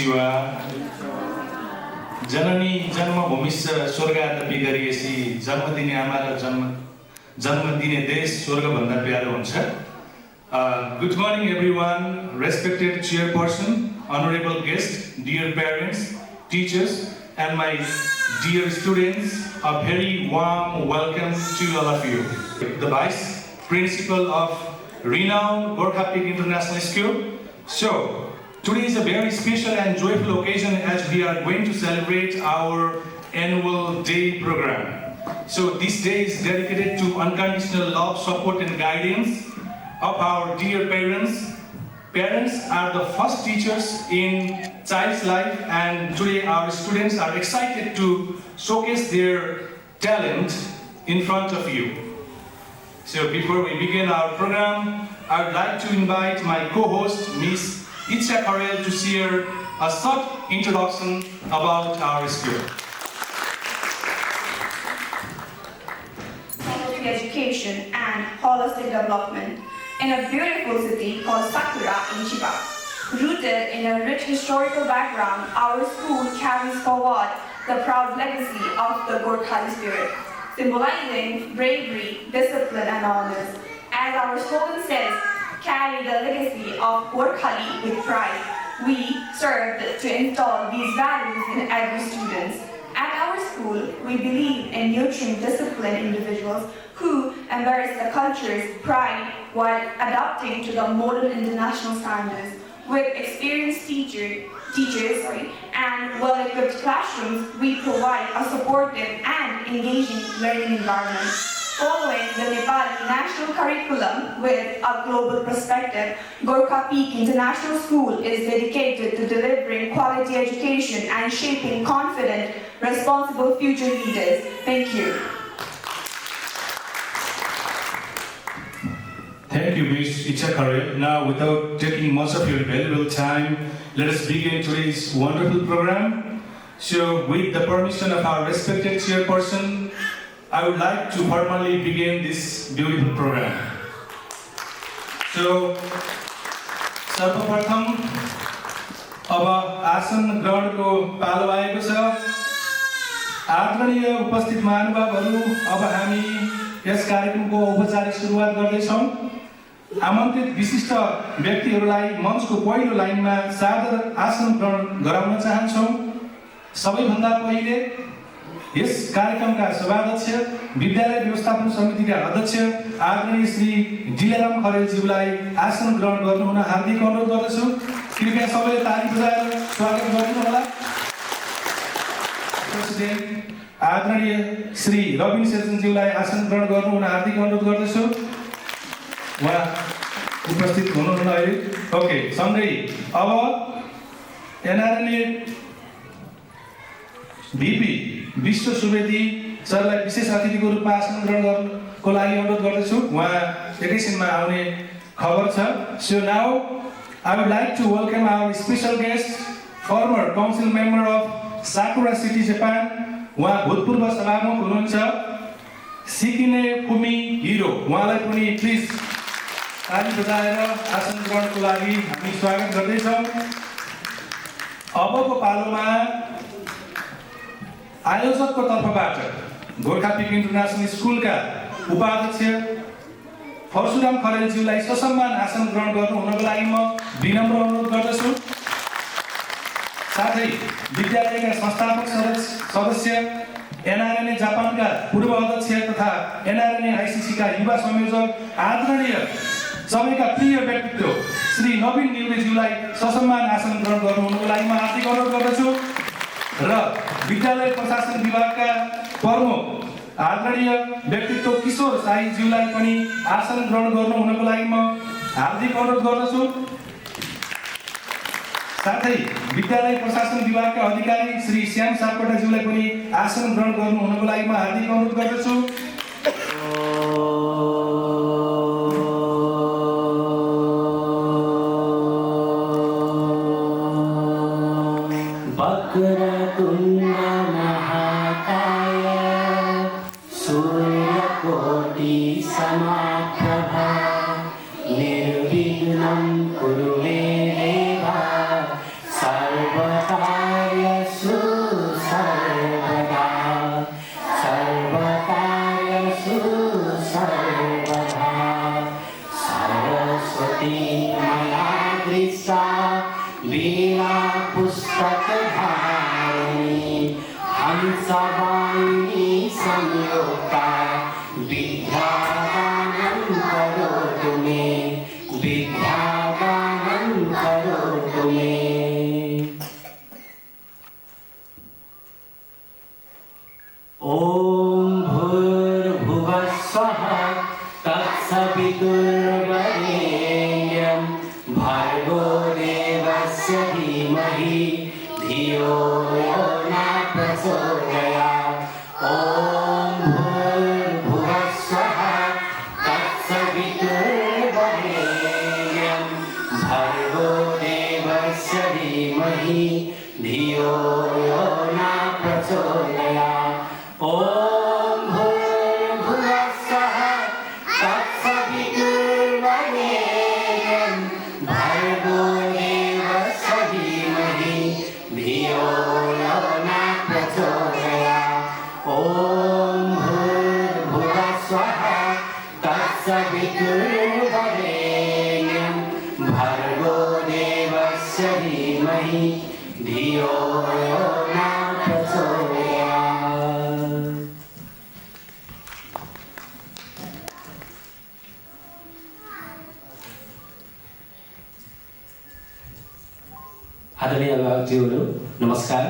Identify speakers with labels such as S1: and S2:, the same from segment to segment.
S1: konnichiwa. जननी जन्मभूमिश्च स्वर्गादपि गरिएसी जन्म दिने आमा र जन्म दिने देश स्वर्गभन्दा प्यारो हुन्छ. Good morning everyone, respected chairperson, honorable guests, dear parents, teachers and my dear students, a very warm welcome to all of you. The Vice Principal of renowned Gorkha Peak International School. So, today is a very special and joyful occasion as we are going to celebrate our annual day program. So this day is dedicated to unconditional love, support and guidance of our dear parents. Parents are the first teachers in child's life, and today our students are excited to showcase their talent in front of you. So before we begin our program, I would like to invite my co-host, Ms. Icha Karel, to share a short introduction about our school.
S2: Scientific education and holistic development in a beautiful city called Sakura in Chiba. Rooted in a rich historical background, our school carries forward the proud legacy of the Gorkhali spirit, symbolizing bravery, discipline and honors. As our slogan says, carry the legacy of Gorkhali with pride. We serve to install these values in every student. At our school, we believe in nurturing disciplined individuals who embrace the culture's pride while adapting to the modern international standards. With experienced teachers and well-equipped classrooms, we provide a supportive and engaging learning environment. Following the Nepali national curriculum with a global perspective, Gorkha Peak International School is dedicated to delivering quality education and shaping confident, responsible future leaders. Thank you.
S1: Thank you, Ms. Icha Karel. Now, without taking much of your valuable time, let us begin today's wonderful program. So, with the permission of our respected chairperson, I would like to formally begin this beautiful program. So, सर्वप्रथम अब आसन ग्रहणको पालो आएको छ. आदरणीय उपस्थित महानुभावहरू, अब हामी यस कार्यक्रमको औपचारिक सुरुवात गर्दैछौँ. आमन्त्रित विशिष्ट व्यक्तिहरूलाई मञ्चको पहिलो लाइनमा सादर आसन ग्रहण गराउन चाहन्छौँ. सबैभन्दा पहिले यस कार्यक्रमका सभाध्यक्ष, विद्यालय व्यवस्थापन समितिका अध्यक्ष आदरणीय श्री डिलाराम खरेलज्यूलाई आसन ग्रहण गर्नु हुन हार्दिक अनुरोध गर्दछु. कृपया सबैले ताली बजाएर स्वागत गर्नुहोला. प्रेसिडेन्ट आदरणीय श्री रबिन शेरचनज्यूलाई आसन ग्रहण गर्नु हुन हार्दिक अनुरोध गर्दछु. उहाँ उपस्थित हुनुहुन्न अहिले. ओके, सँगै अब एनआरएनए भिपी विश्व सुवेदी सरलाई विशेष अतिथिको रूपमा आसन ग्रहण गर्नको लागि अनुरोध गर्दछु. उहाँ एकैछिनमा आउने खबर छ. So now I would like to welcome our special guest, former council member of Sakura City, Japan. उहाँ भूतपूर्व सभामुख हुनुहुन्छ सिकिने फुमी हिरो. उहाँलाई पनि प्लिज ताली बजाएर आसन ग्रहणको लागि हामी स्वागत गर्दैछौँ. अबको पालोमा आयोजकको तर्फबाट गोर्खा पीक इन्टरनेसनल स्कुलका उपाध्यक्ष परशुराम खरेलज्यूलाई ससम्मान आसन ग्रहण गर्नु हुनको लागि म विनम्र अनुरोध गर्दछु. साथै विद्यालयका संस्थापक सदस्य, एनआरएनए जापानका पूर्व अध्यक्ष तथा एनआरएनए आइसिसीका युवा संयोजक आदरणीय सबैका प्रिय व्यक्तित्व श्री नवीन निउलेज्यूलाई ससम्मान आसन ग्रहण गर्नु हुनको लागि म हार्दिक अनुरोध गर्दछु. र विद्यालय प्रशासन विभागका प्रमुख आदरणीय व्यक्तित्व किशोर साईज्यूलाई पनि आसन ग्रहण गर्नु हुनको लागि म हार्दिक अनुरोध गर्दछु. साथै विद्यालय प्रशासन विभागका अधिकारी श्री श्याम सापकोटाज्यूलाई पनि आसन ग्रहण गर्नु हुनको लागि म हार्दिक अनुरोध गर्दछु.
S3: निर्विघ्नं कुरु मे देवा सर्व मे विद्यादानं करोतु मे। ॐ भूर्भुवः स्वः तत्सवितुर्वरेण्यं भर्गो देवस्य धीमहि धियो यो न प्रचोदयात्। ॐ भूर्भुवः स्वः तत्सवितुर्वरेण्यं भर्गो देवस्य धीमहि धियो यो न प्रचोदयात्। ॐ भूर्भुवः स्वः तत्सवितुर्वरेण्यं भर्गो देवस्य धीमहि धियो यो न प्रचोदयात्। ॐ भूर्भुवः स्वः तत्सवितुर्वरेण्यं भर्गो देवस्य धीमहि धियो यो न प्रचोदयात्। आदरणीय अभिभावकज्यूहरू नमस्कार।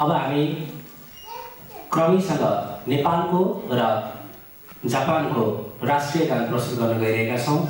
S3: अब हामी क्रमैसँग नेपालको र जापानको राष्ट्रिय गान प्रस्तुत गर्न गइरहेका छौँ।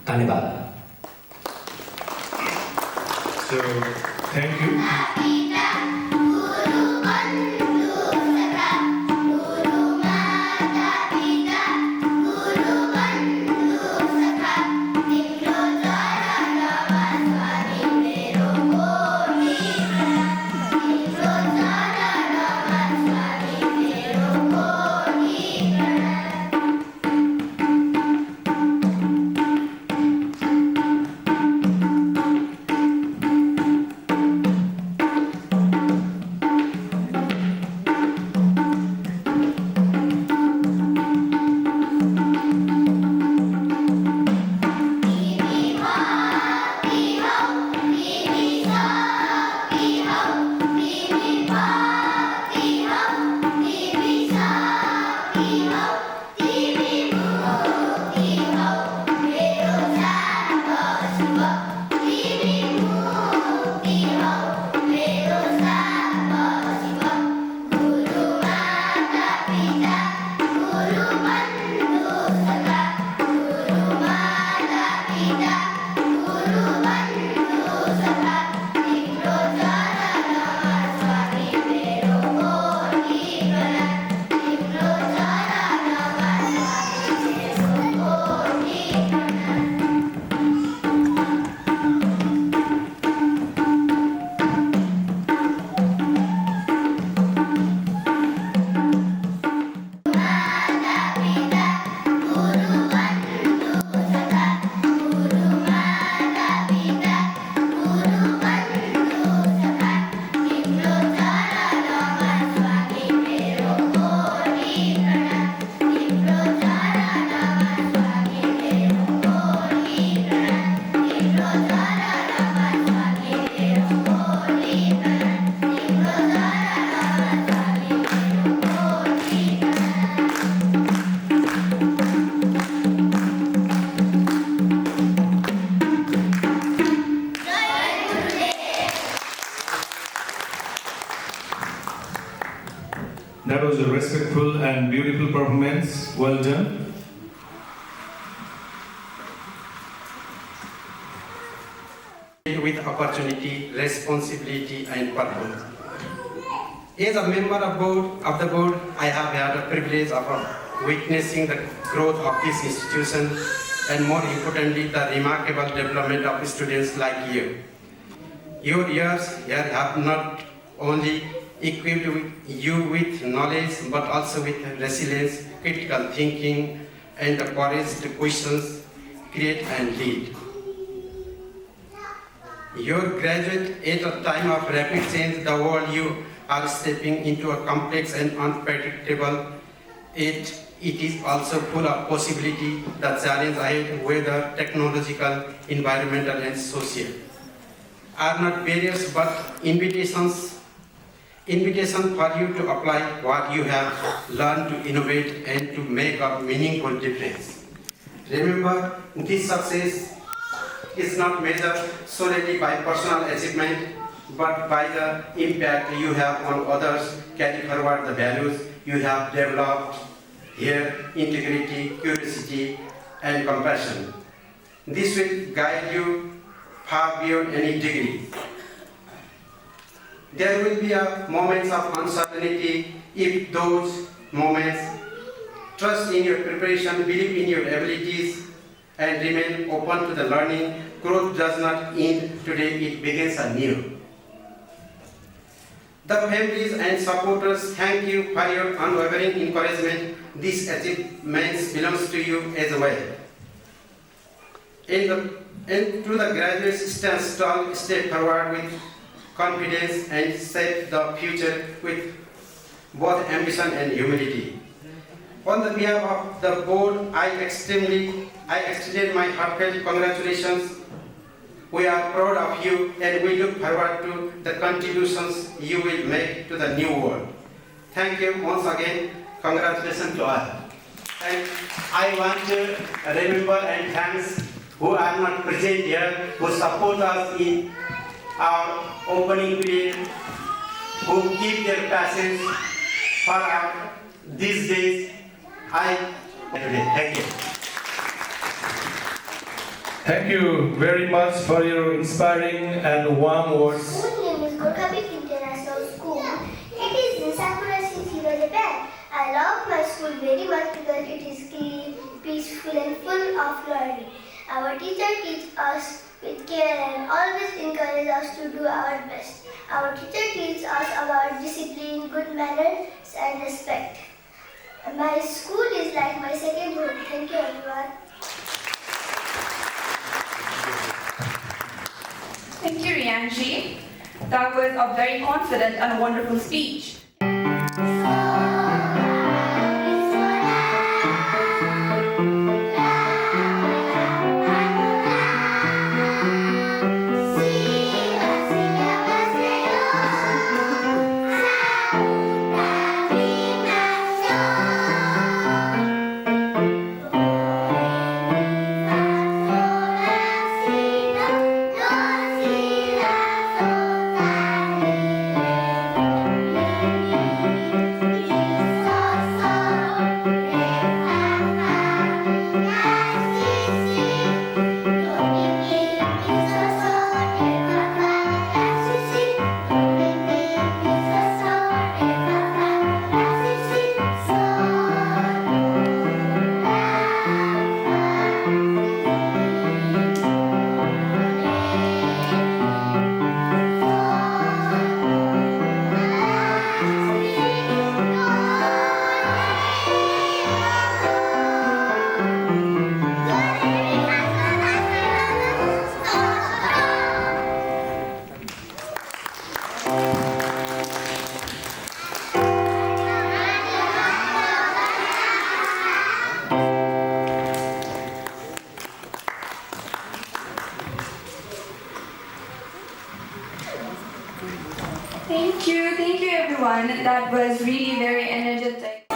S3: धन्यवाद।
S1: So, thank you. respectful and beautiful performance. Well done.
S4: With opportunity, responsibility, and purpose. As a member of the board, I have had the privilege of witnessing the growth of this institution and, more importantly, the remarkable development of students like you. Your years here have not only equipped you with knowledge but also with resilience, critical thinking, and the courage to question, create, and lead. Your graduate at a time of rapid change, the world you are stepping into a complex and unpredictable. It is also full of possibility, the challenge ahead, whether technological, environmental, and social, are not barriers but invitations for you to apply what you have learned, to innovate and to make a meaningful difference. Remember, this success is not measured solely by personal achievement but by the impact you have on others. Carry forward the values you have developed here: integrity, curiosity, and compassion. This will guide you far beyond any degree. There will be moments of uncertainty. If those moments, trust in your preparation, believe in your abilities, and remain open to the learning. Growth does not end today, it begins anew. The families and supporters, thank you for your unwavering encouragement. This achievement belongs to you as well. And to the graduates, stand tall, step forward with confidence, and shape the future with both ambition and humility. On the behalf of the board, I extended my heartfelt congratulations. We are proud of you and we look forward to the contributions you will make to the new world. Thank you once again. Congratulations to all. And I want to remember and thanks who are not present here, who support us in our opening period, who keep their passion for these days. Thank you.
S1: Thank you very much for your inspiring and warm words.
S5: School name is Gorkhabik International School. It is in Sakura City, Japan. I love my school very much because it is clean, peaceful, and full of learning. Our teacher teaches us with care and always encourages us to do our best. Our teacher teaches us about discipline, good manners, and respect. My school is like my second home. Thank you, everyone.
S2: Thank you, Rianji. That was a very confident and wonderful speech. Thank you everyone. That was really very energetic.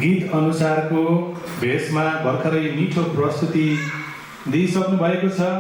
S1: गीत अनुसारको भेषमा भर्खरै मिठो प्रस्तुति दिइसक्नु भएको छ।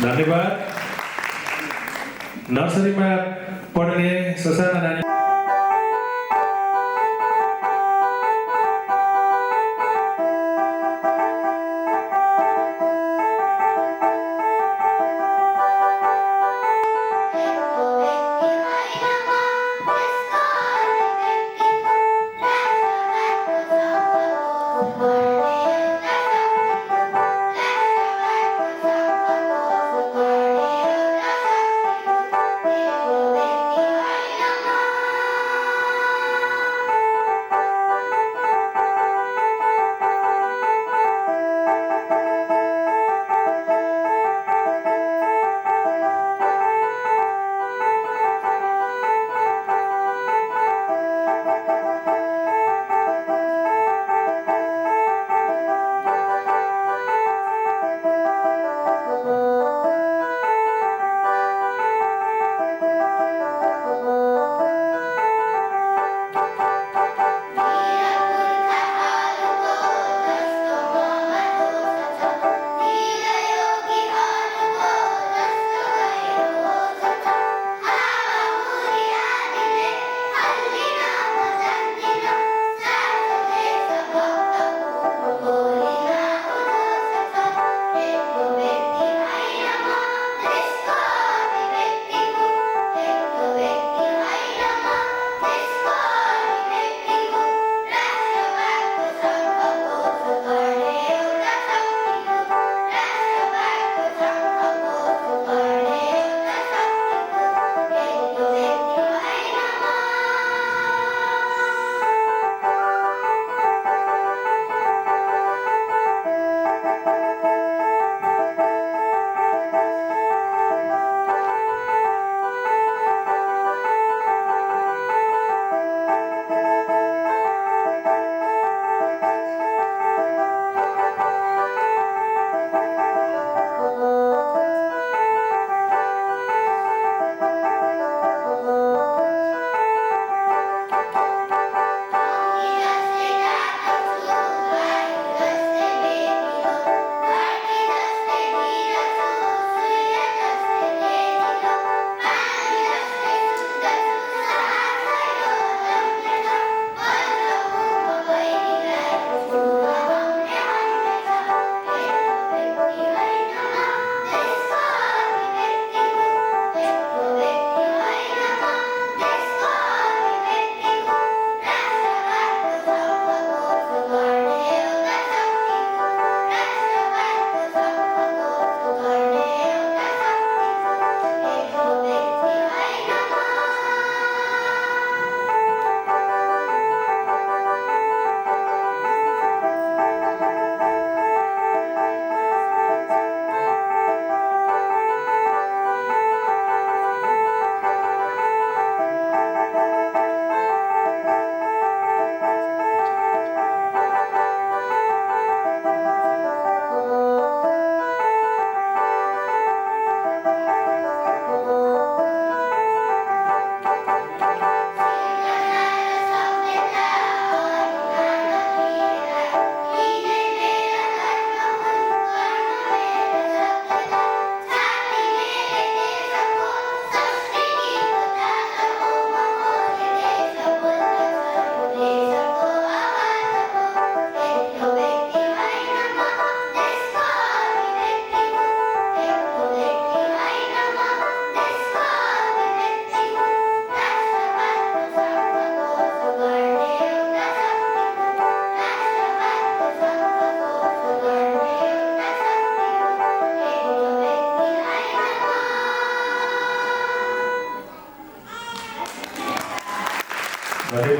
S1: धन्यवाद। नर्सरीमा पढ्ने ससाना नानी
S5: Namo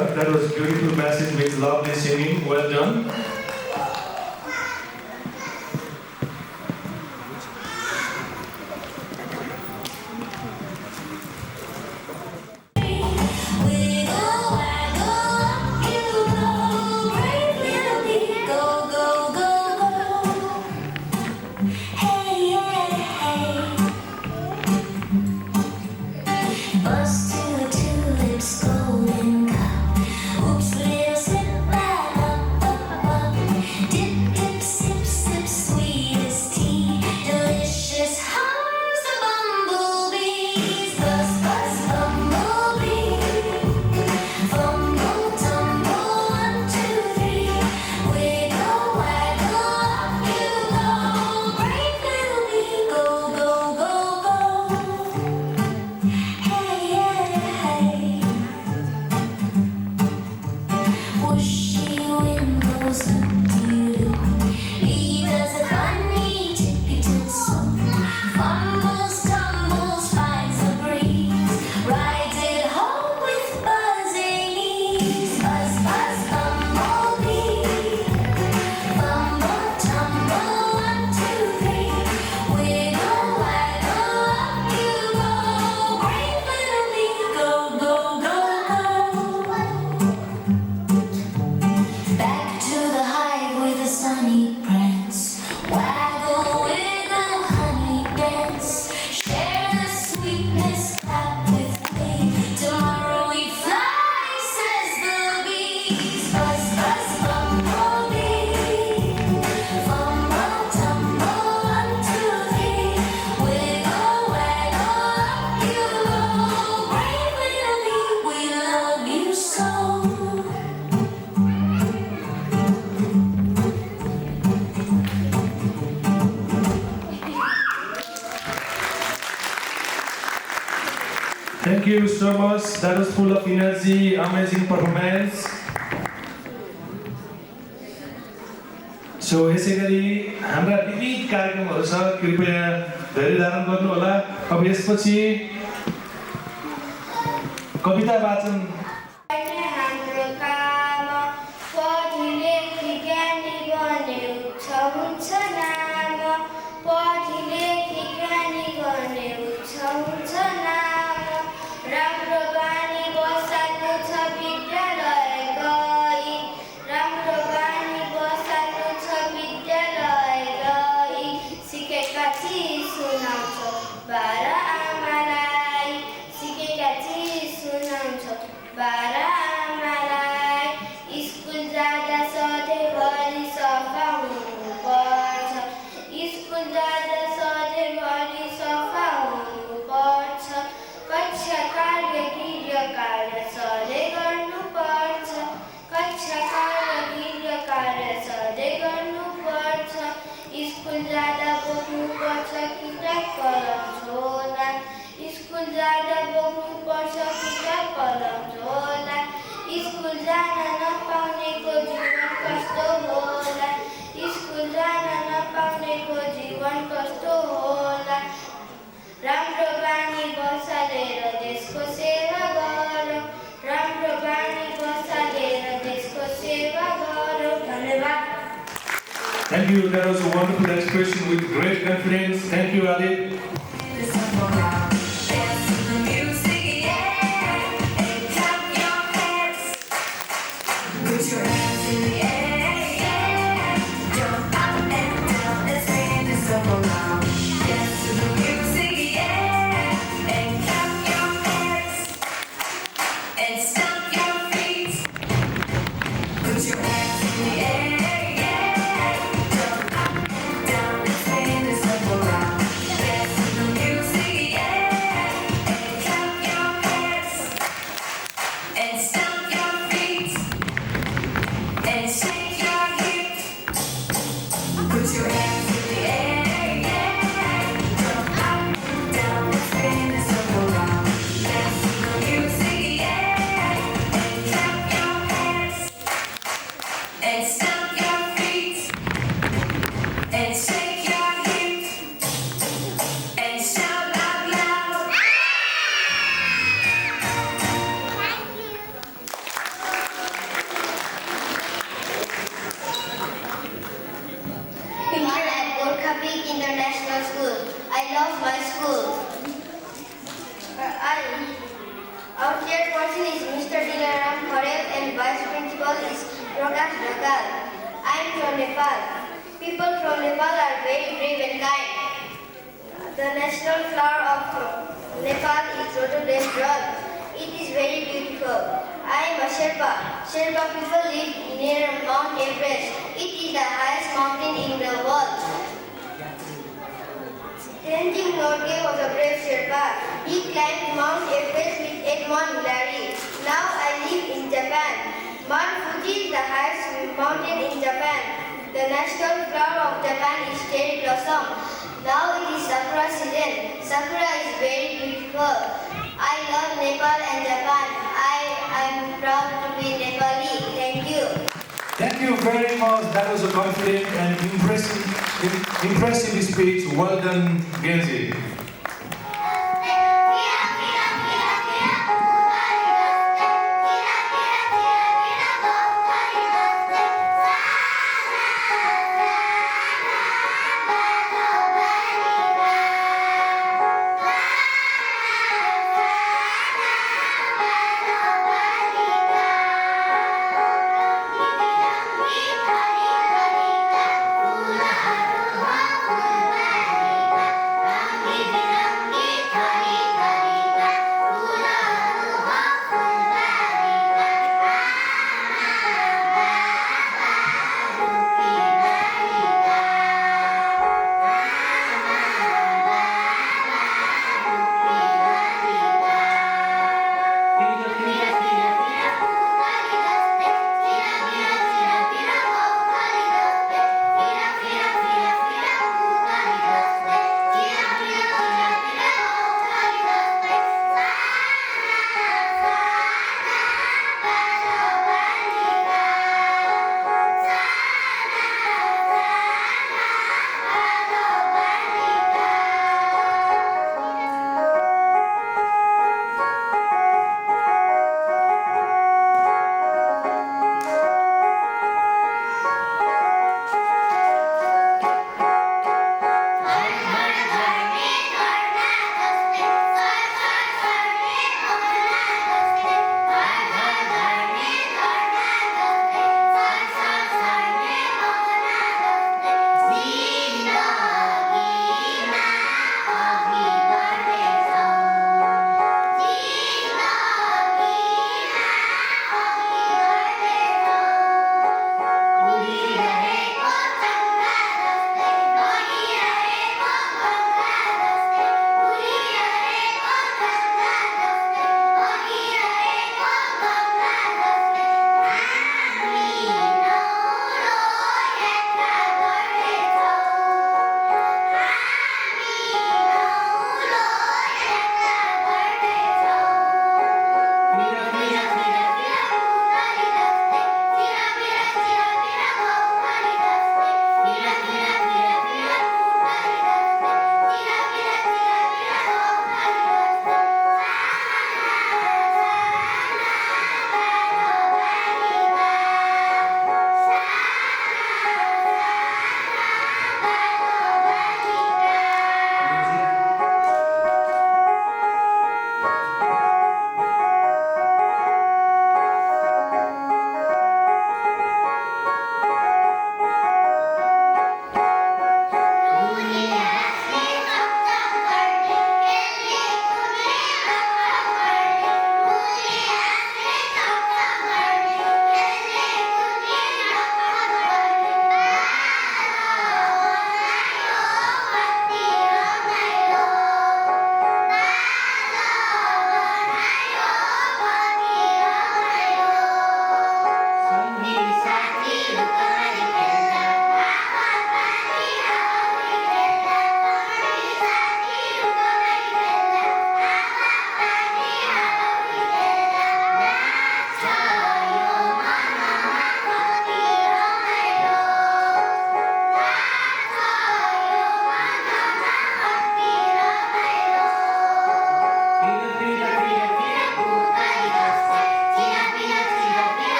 S1: धन्यवाद. That was beautiful passage with lovely singing. Well done.
S6: Bust to the tulips, golden cup. Oops, little slip, up. Dip, dip, sip, sip, sweet as tea. Delicious hums the bumblebees. Buzz, buzz, bumblebee. Fumble, tumble, 1, 2, 3. Wiggle, waggle, up you go. Brave little bee, go, go, go, go. Hey, whooshy wind blows loop-de-loop. He does a funny tippy-toe-swoop. Fumbles, tumbles, finds the breeze. Rides it home with buzzing ease. Buzz, buzz, bumblebee. Fumble, tumble, 1, 2, 3. Wiggle, waggle, up you go. Brave little bee, go, go, go, go. Back to the hive with a sunny prance. Waggle, wiggle, honey dance. Share the sweetness, clap with me. Tomorrow we fly, says the bees. Buzz, buzz, bumblebee. Fumble, tumble, 1, 2, 3. Wiggle, waggle, up you go. Brave little bee, we love you so.
S1: Thank you so much. That was full of energy, amazing performance. So यसै गरी हाम्रा विविध कार्यक्रमहरू छ, कृपया धेरै धारण गर्नुहोला. अब यसपछि कविता वाचन.
S5: हाम्रो काम पढी लेखी ज्ञानी गर्ने हुन्छ नाम. पढी लेखी ज्ञानी गर्ने हुन्छ नाम. राम्रो बानी बसाल्नु छ विद्यालय गई. राम्रो बानी बसाल्नु छ विद्यालय गई. सिकेका चिज सुनाउँछ बाह्र आमालाई. सिकेका चिज सुनाउँछ बाह्र आमालाई. स्कुल जाँदा सधैँभरि सफा हुनुपर्छ. स्कुल जाँदा सधैँभरि सफा हुनुपर्छ. कक्षा कार्य गृह कार्य सधैँ गर्नुपर्छ. कक्षा कार्य गृह कार्य सधैँ गर्नुपर्छ. स्कुल जाँदा बोक्नुपर्छ किताब कलम झोला. स्कुल जाँदा बोक्नुपर्छ किताब कलम झोला. स्कुल जान नपाउनेको जीवन कस्तो होला. स्कुल जान नपाउनेको जीवन कस्तो होला. राम्रो बानी बसालेर देशको सेवा गरौँ. राम्रो बानी बसालेर देशको सेवा गरौँ. धन्यवाद.
S1: Thank you. That was a wonderful expression with great confidence. Thank you, Adit.
S6: Down and swing the circle round. Dance to the music, yeah.
S5: school. I love my school. Our chairperson is Mr. Dilaram Kharel and vice principal is Prakash Dhakal. I am from Nepal. People from Nepal are very brave and kind. The national flower of Nepal is rhododendron. It is very beautiful. I am a Sherpa. Sherpa people live near Mount Everest. It is the highest mountain in the world. Tenzing Norgay was a brave Sherpa. He climbed Mount Everest with Edmond Hillary. Now I live in Japan. Mount Fuji is the highest mountain in Japan. The national flower of Japan is cherry blossom. Now it is Sakura season. Sakura is very beautiful. I love Nepal and Japan. I am proud to be Nepali. Thank you.
S1: Thank you very much. That was a confident and impressive speech. Well done, Genji.
S5: Thank you.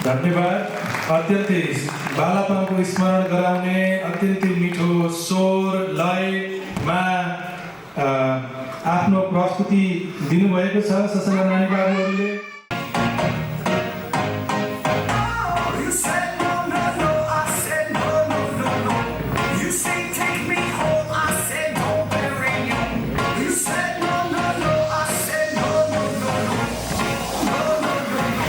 S1: धन्यवाद। अत्यन्तै बालापनको स्मरण गराउने अत्यन्तै मिठो स्वर लयमा आफ्नो प्रस्तुति दिनुभएको छ ससना नानी बाबुहरूले।
S7: You said no, no, no, I said no, no, no, no. You say take me home, I said no, Perignon. You said no, no, no, I said no, no, no, no. No, no, no, no.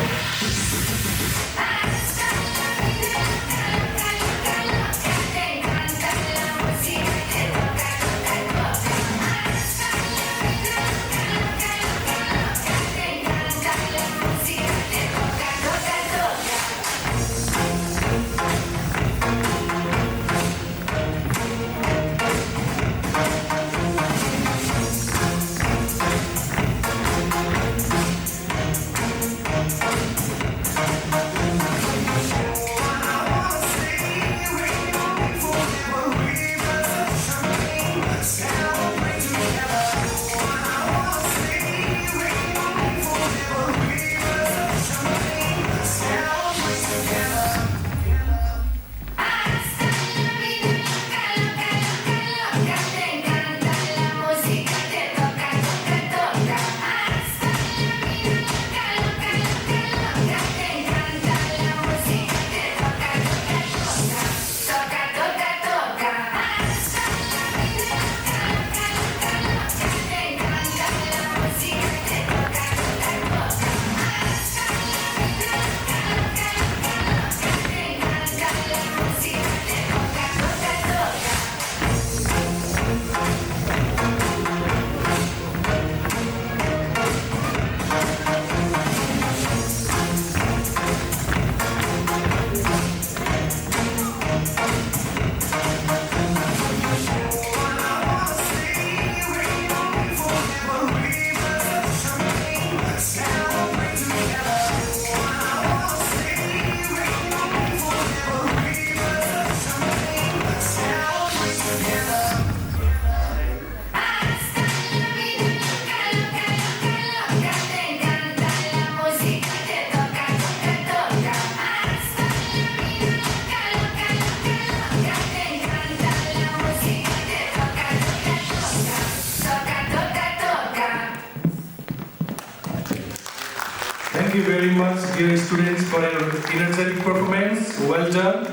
S1: Thank you very much, dear students, for your energetic performance. Well done.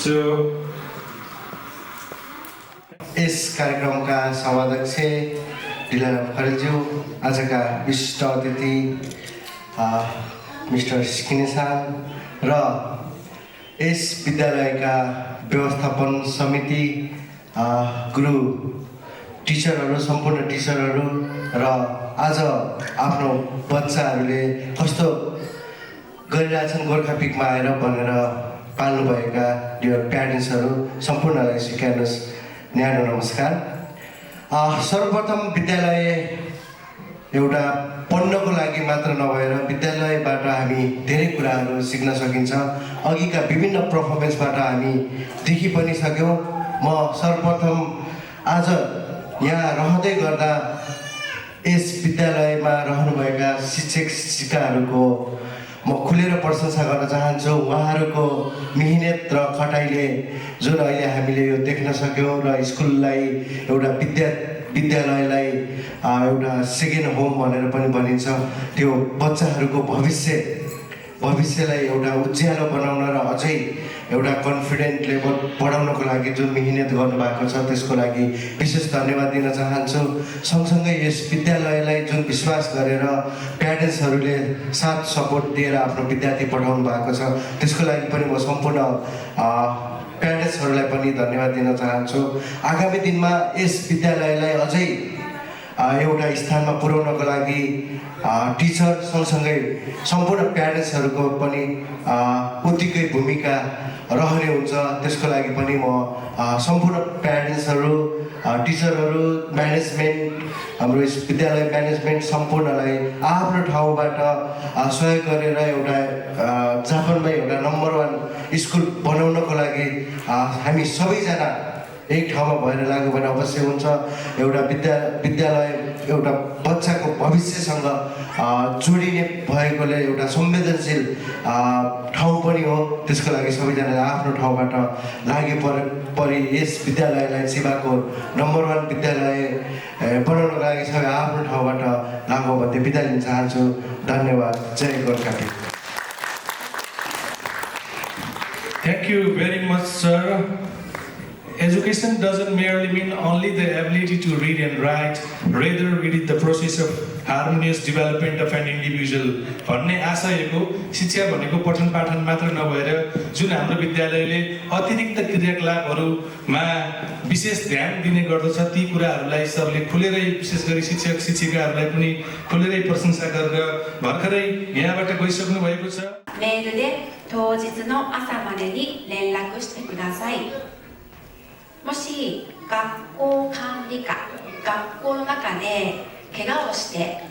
S1: So,
S8: yes कार्यक्रमका समाधायक दिलाराम खरेलज्यू, आजका विशिष्ट अतिथि mister स्किनेसान र yes विद्यालयका व्यवस्थापन समिति गुरु टिचरहरू, सम्पूर्ण टिचरहरू र आज आफ्नो बच्चाहरूले कस्तो गरिरहेछन् गोर्खा पिकमा आएर भनेर पाल्नुभएका डियर प्यारेन्ट्सहरू सम्पूर्णलाई स्वीकार्नुहोस् न्यानो नमस्कार। सर्वप्रथम विद्यालय एउटा पढ्नको लागि मात्र नभएर विद्यालयबाट हामी धेरै कुराहरू सिक्न सकिन्छ। अघिका विभिन्न पर्फर्मेन्सबाट हामी देखि पनि सक्यौँ। म सर्वप्रथम आज यहाँ रहँदै गर्दा यस विद्यालयमा रहनुभएका शिक्षक शिक्षिकाहरूको म खुलेर प्रशंसा गर्न चाहन्छु। उहाँहरूको मिहिनेत र खटाइले जुन अहिले हामीले यो देख्न सक्यौँ र स्कुललाई एउटा विद्यालयलाई एउटा सेकेन्ड होम भनेर पनि भनिन्छ, त्यो बच्चाहरूको भविष्यलाई एउटा उज्यालो बनाउन र अझै एउटा कन्फिडेन्ट लेभल बढाउनको लागि जुन मिहिनेत गर्नुभएको छ त्यसको लागि विशेष धन्यवाद दिन चाहन्छु। सँगसँगै यस विद्यालयलाई जुन विश्वास गरेर प्यारेन्ट्सहरूले साथ सपोर्ट दिएर आफ्नो विद्यार्थी पढाउनु भएको छ त्यसको लागि पनि म सम्पूर्ण प्यारेन्ट्सहरूलाई पनि धन्यवाद दिन चाहन्छु। आगामी दिनमा यस विद्यालयलाई अझै एउटा स्थानमा पुर्याउनको लागि टिचर सँगसँगै सम्पूर्ण प्यारेन्ट्सहरूको पनि उत्तिकै भूमिका रहने हुन्छ। त्यसको लागि पनि म सम्पूर्ण प्यारेन्ट्सहरू, टिचरहरू, म्यानेजमेन्ट, हाम्रो यस विद्यालय म्यानेजमेन्ट सम्पूर्णलाई आफ्नो ठाउँबाट सहयोग गरेर एउटा जापानमै एउटा नम्बर 1 स्कुल बनाउनको लागि हामी सबैजना एक ठाउँमा भएर लाग्यो भने अवश्य हुन्छ। एउटा विद्यालय एउटा बच्चाको भविष्यसँग जोडिने भएकोले एउटा संवेदनशील ठाउँ पनि हो। त्यसको लागि सबैजनाले आफ्नो ठाउँबाट लागि परि यस विद्यालयलाई सेवाको नम्बर 1 विद्यालय बनाउनको लागि सबै आफ्नो ठाउँबाट लागु भन्दै बिदा लिन चाहन्छु। धन्यवाद। जय Gorkhali.
S1: Thank you very much, sir. Education doesn't merely mean only the ability to read and write, rather it is the process of harmonious development of an individual. भन्ने आशयको शिक्षा भनेको पठन पाठन मात्र नभएर जुन हाम्रो विद्यालयले अतिरिक्त क्रियाकलापहरूमा विशेष ध्यान दिने गर्दछ ती कुराहरूलाई सरले खुलेरै विशेष गरी शिक्षक शिक्षिकाहरूलाई पनि खुलेरै प्रशंसा गरेर भर्खरै यहाँबाट गइसक्नु भएको छ।
S9: メールで当日の朝までに連絡してください。もし学校管理課、学校の中で怪我をして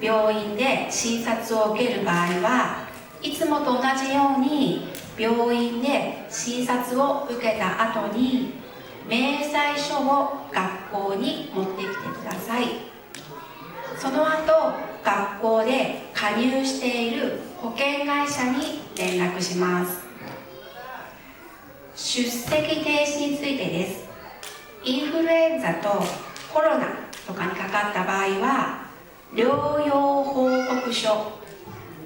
S9: 病院で診察を受ける場合はいつもと同じように病院で診察を受けた後に明細書を学校に持ってきてください。その後学校で加入している保険会社に連絡します。出席停止についてです。インフルエンザとコロナとかにかかった場合は療養報告書、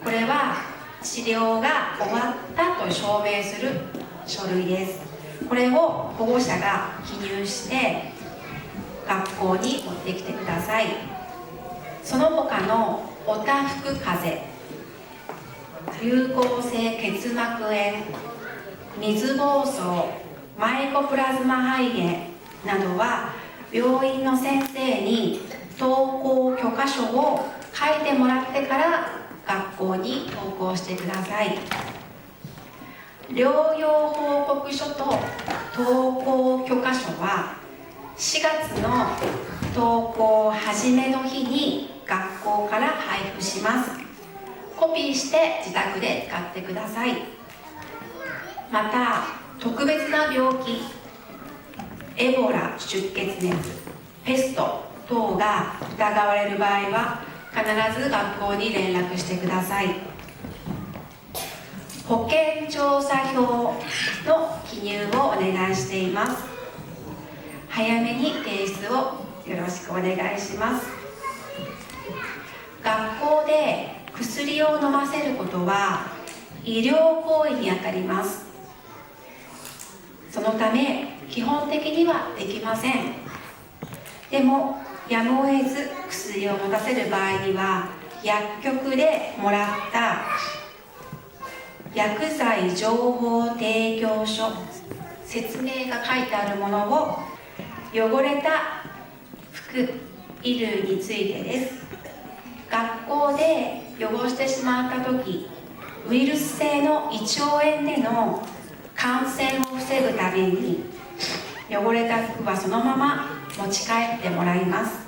S9: これは治療が終わったと証明する書類です。これを保護者が記入して学校に持ってきてください。その他のおたふく風邪、流行性結膜炎、水疱瘡、マイコプラズマ肺炎などは病院の先生に登校許可書を書いてもらってから学校に登校してください。療養報告書と登校許可書は4月の登校始めの日に学校から配布します。コピーして自宅で使ってください。また特別な病気、エボラ出血熱、ペスト等が疑われる場合は必ず学校に連絡してください。保健調査票の記入をお願いしています。早めに提出をよろしくお願いします。学校で薬を飲ませることは医療行為にあたります。そのため基本的にはできません。でもやむを得ず薬を持たせる場合には薬局でもらった薬剤情報提供書、説明が書いてあるものを汚れた服、衣類についてです。学校で汚してしまった時、ウイルス性の胃腸炎での感染を防ぐために汚れた服はそのまま持ち帰ってもらいます。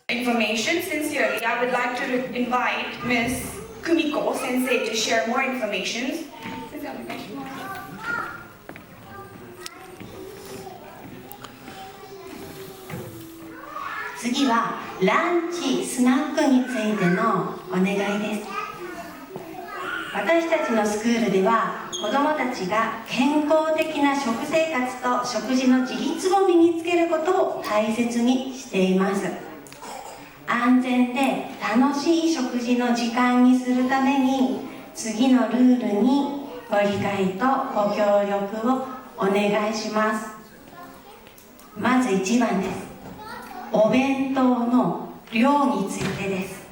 S2: Information. Sincerely, I would like to invite Ms. Kumiko Sensei to share more information.
S9: 次はランチ・スナックについてのお願いです。私たちのスクールでは子どもたちが健康的な食生活と食事の自立を身につけることを大切にしています。安全で楽しい食事の時間にするために次のルールにご理解とご協力をお願いします。まず1番です。お弁当の量についてです。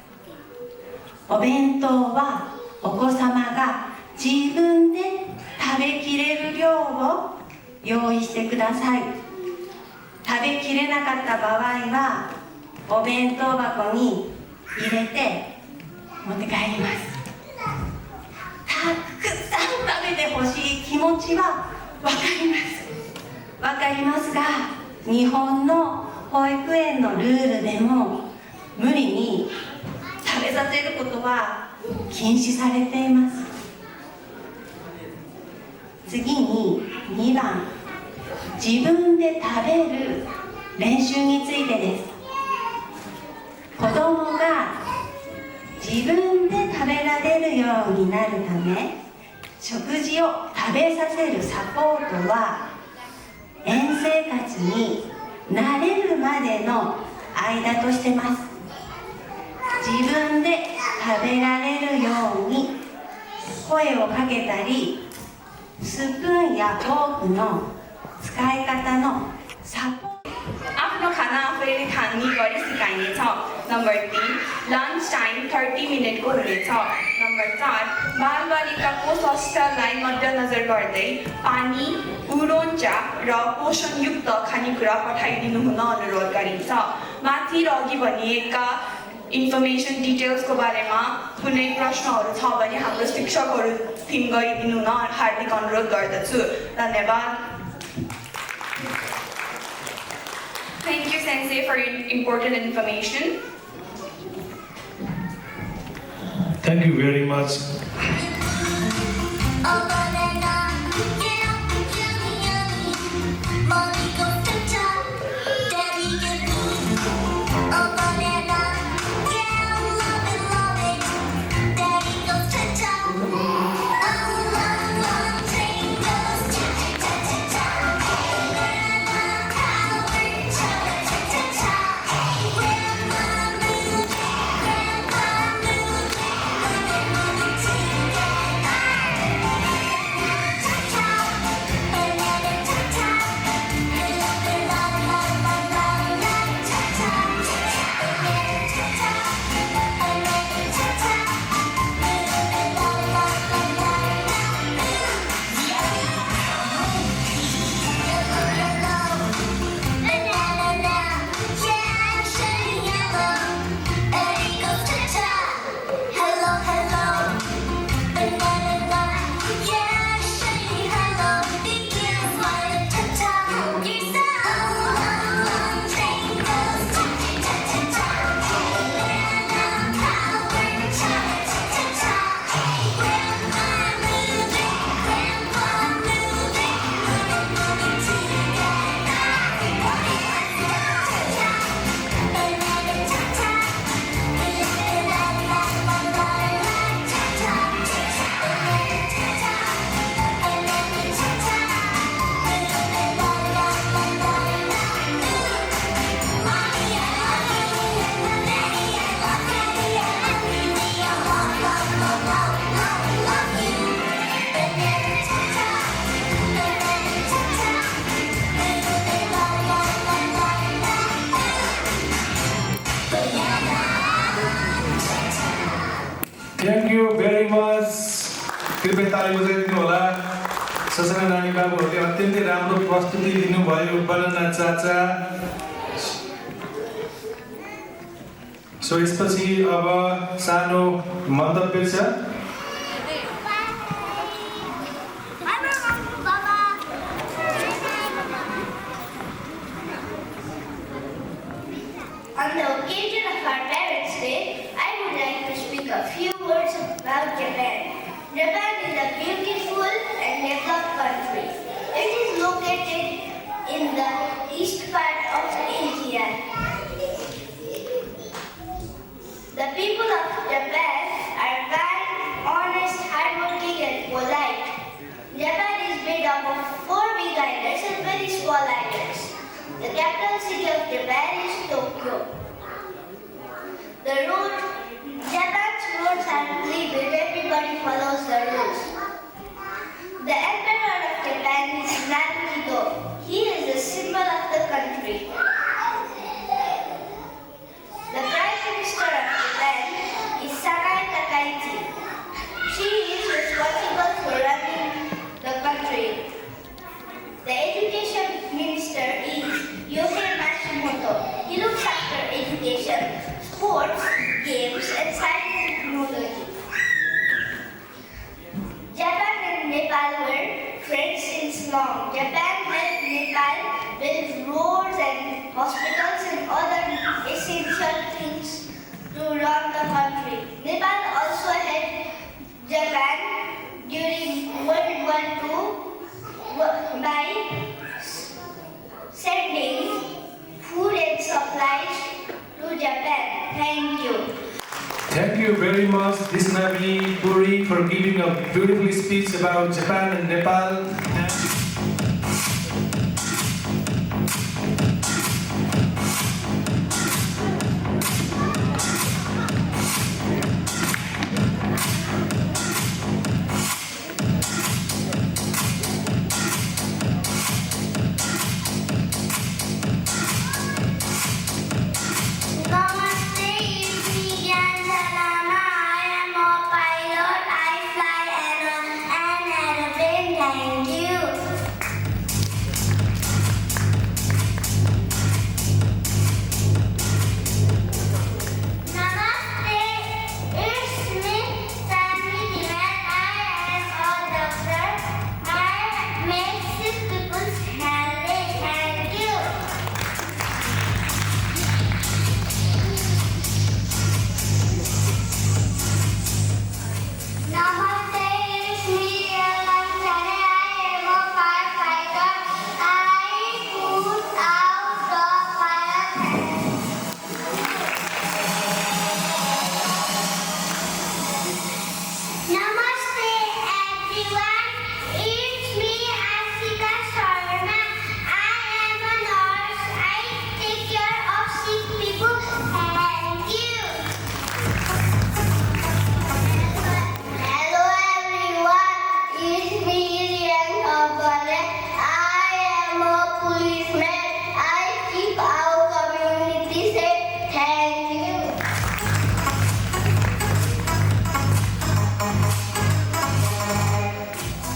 S9: お弁当はお子様が自分で食べきれる量を用意してください。食べきれなかった場合はお弁当箱に入れて持って帰ります。たくさん食べてほしい気持ちはわかりますが、日本の保育園のルールでも無理に食べさせることは禁止されています。次に2番、自分で食べる練習についてです。子供が自分で食べられるようになるため、食事を食べさせるサポートは園生活に慣れるまでの間としてます。自分で食べられるように声をかけたり、スプーンやフォークの使い方のサポート
S2: आफ्नो खाना आफैले खाने गरी सिकाइनेछ। नम्बर 3 लन्च टाइम 30 मिनटको हुनेछ। नम्बर 4 बालबालिकाको स्वास्थ्यलाई मध्यनजर गर्दै पानी, उरोन्चा र पोषणयुक्त खानेकुरा पठाइदिनु हुन अनुरोध गरिन्छ। माथि र अघि भनिएका इन्फर्मेसन डिटेल्सको बारेमा कुनै प्रश्नहरू छ भने हाम्रो शिक्षकहरू थिम गरिदिनु हुन हार्दिक अनुरोध गर्दछु। धन्यवाद। Thank you, Sensei, for your important information.
S1: Thank you very much.
S6: Oh banana, get up, yummy yummy. Mommy go to top, daddy get me. Oh banana, yeah, love it, daddy goes to top. Oh long train goes cha cha cha cha cha. Banana power, cha cha cha cha. Grandma moving, grandpa moving, moving together. Hello, hello. Banana, yeah, shiny hello, big ears, smile, ta-ta. Here's the long train goes ta-ta-ta-ta-ta. Banana power, cha-cha-cha-cha. Grandma moving, grandpa moving, moving together. Banana, ta-ta.
S1: Thank you very much. कृपया ताली बजाइदिनु होला। ससाना नानी बाबुहरूले अत्यन्तै राम्रो प्रस्तुति दिनुभयो। बनाना चाचा। सो यसपछि अब सानो मन्तव्य छ।
S5: On the occasion of our Parents' Day, I would like to speak a few words about Japan. Japan is a beautiful and developed country. It is located in the east part of Asia. The people of Japan are kind, honest, hardworking, and polite. Japan is made up of 4 big islands and very small islands. The capital city of Japan is Tokyo. Japan's roads are clean and everybody follows the rules. The emperor of Japan is Naruhito. He is the symbol of the country. The prime minister of Japan is Sakai Takaichi. She is responsible for running the country. The education minister is Yohei Matsumoto. He looks after education, sports, games, and science and technology. Japan and Nepal were friends since long. Japan helped Nepal build roads and hospitals and other essential things to run the country. Nepal also helped Japan during World War II by
S1: you very much, Disnavi Puri, for giving a beautiful speech about Japan and Nepal.
S5: Namaste, it's me, Gyanjalana. I am a pilot. I fly an aeroplane. Thank you. Namaste, it's me, Tanvi Diwan. I am a doctor. I make sick people healthy. Thank you. Namaste, it's me, Alanchane. I am a firefighter. I put out the fire. Namaste, everyone. It's me, Ashika Sharma. I am a nurse. I take care of sick people. Thank you. Hello everyone, it's me Riyan Abale. I am a policeman. I keep our community safe. Thank you.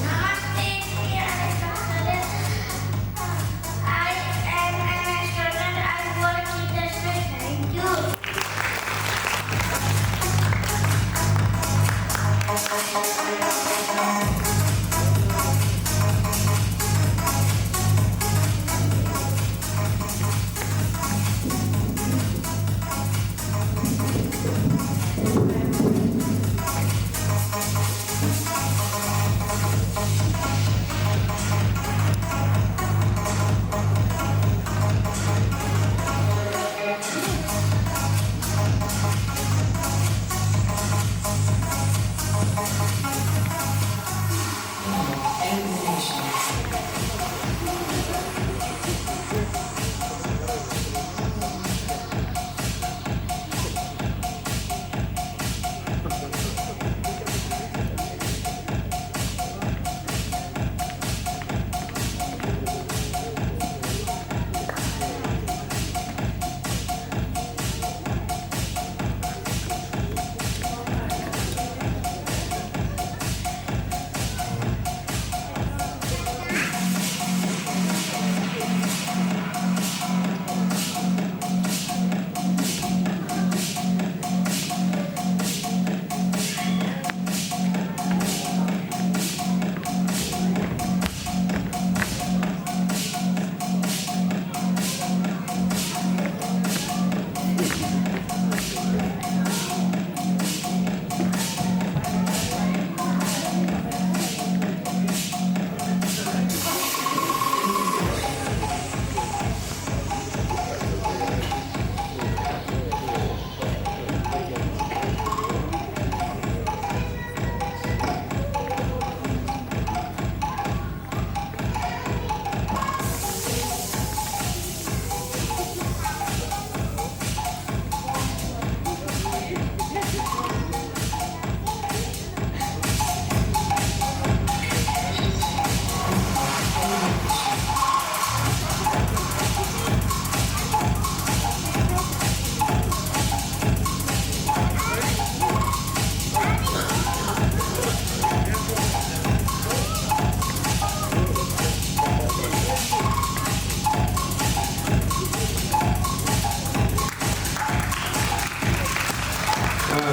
S5: Namaste, I am an astronaut. I work in the space. Thank you.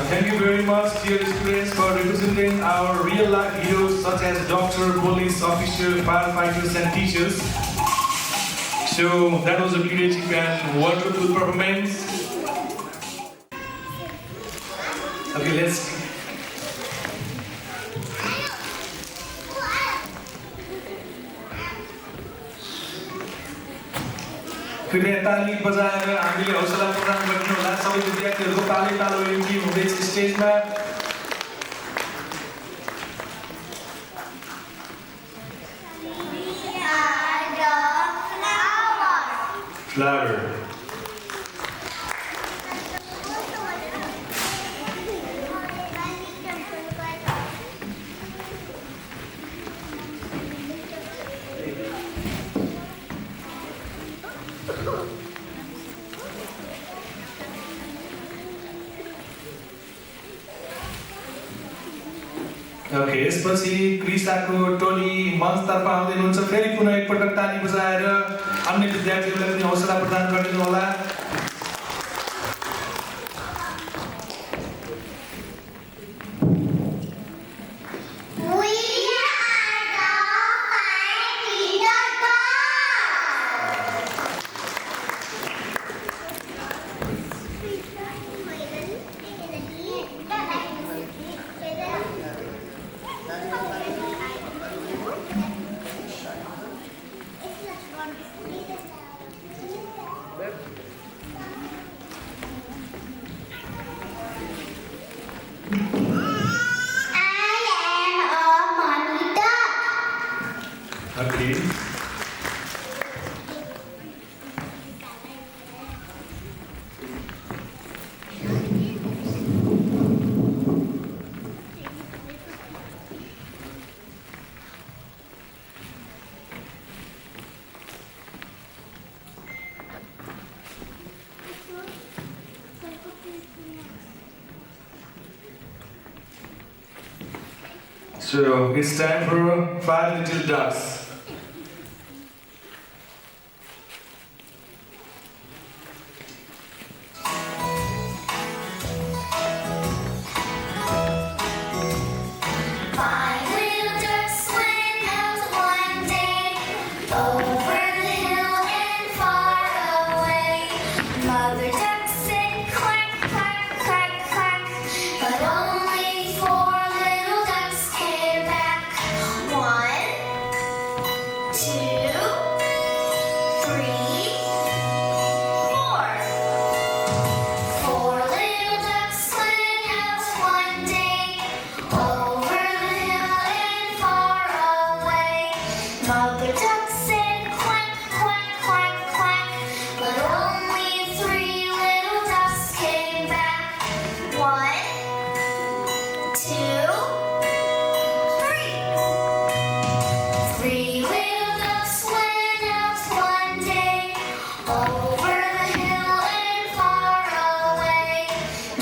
S1: Thank you very much, dear students, for representing our real-life heroes such as doctor, police officer, firefighters, and teachers. So that was a creative and wonderful performance. Okay, let's. कृपया ताली बजाएर हामीले हौसला प्रदान गरिदिनु होला। सबै विद्यार्थीहरूको पालै पालो एन्ट्री हुँदैछ स्टेजमा। Flower. ओके, यसपछि क्रिसाको टोली मञ्चतर्फ आउँदै हुनुहुन्छ। फेरि पुनः एकपटक ताली बजाएर अन्य विद्यार्थीहरूलाई पनि हौसला प्रदान गरिदिनु होला। Okay. So it's time for 5 little ducks.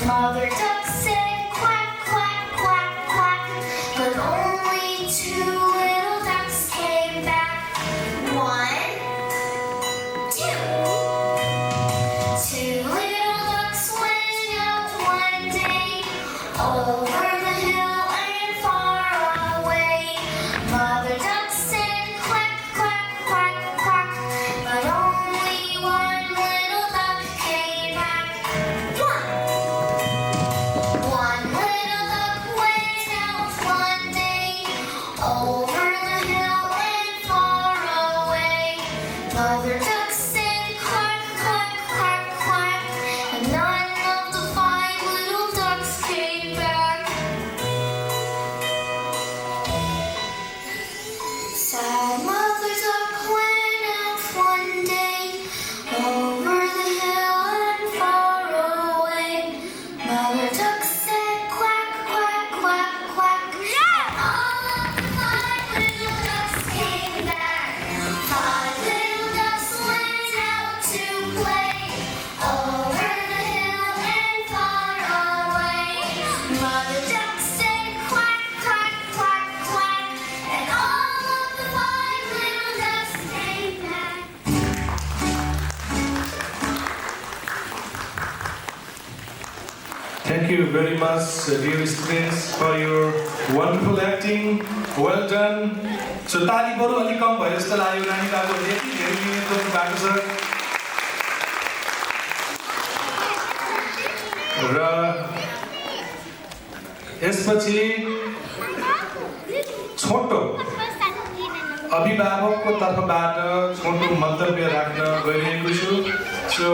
S6: Mother duck said quack, quack, quack, quack, but only 2 little ducks came back. 1, 2. 2 little ducks went out one day, over the hill and far away. Mother duck said quack, quack, quack, quack, but only 1 little duck came back. 1 little duck went out one day, over the hill and far away. Mother duck said quack, quack, quack, quack, and none of the 5 little ducks came back. Sad Mother duck went out one day, over the hill and far away. Mother duck said quack, quack, quack, quack. And all of the 5 little ducks came back. 5 little ducks went out to play, over the hill and far away. Mother duck said quack, quack, quack, quack, and all of the 5 little ducks came back.
S1: Thank you very much, dear students, for your wonderful acting. Well done. So ताली बरु अलि कम भयो जस्तो लाग्यो नानीको यति धेरै मिहिनेत गर्नु भएको छ। र यसपछि छोटो अभिभावकको तर्फबाट छोटो मन्तव्य राख्न गइरहेको छु. So